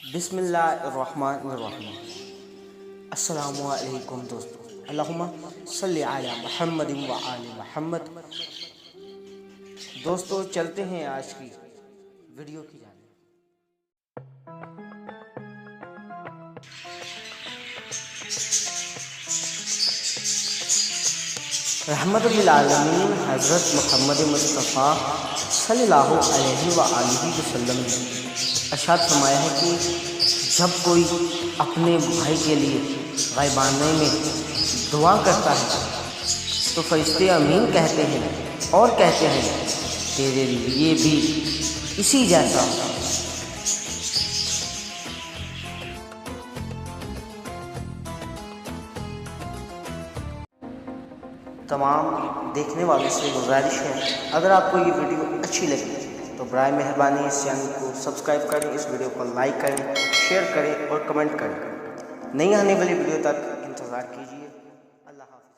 बिस्मिल्लाहिर्रहमानिर्रहीम। अस्सलामु अलैकुम दोस्तों, अल्लाहुम्मा सल्ली अला मुहम्मद व आले मुहम्मद। दोस्तों चलते हैं आज की वीडियो की जानिब। रहमतुल लिल आलमीन हज़रत मोहम्मद मुस्तफ़ा सल्लल्लाहु अलैहि व आलिहि वसल्लम ने इरशाद फरमाया है कि जब कोई अपने भाई के लिए ग़ैबाने में दुआ करता है तो फ़रिश्ते आमीन कहते हैं और कहते हैं तेरे लिए भी इसी जैसा। तमाम देखने वालों से गुजारिश है, अगर आपको ये वीडियो अच्छी लगी तो बराए मेहरबानी इस चैनल को सब्सक्राइब करें, इस वीडियो को लाइक करें, शेयर करें और कमेंट करें। नई आने वाली वीडियो तक इंतज़ार कीजिए। अल्लाह हाफ़िज़।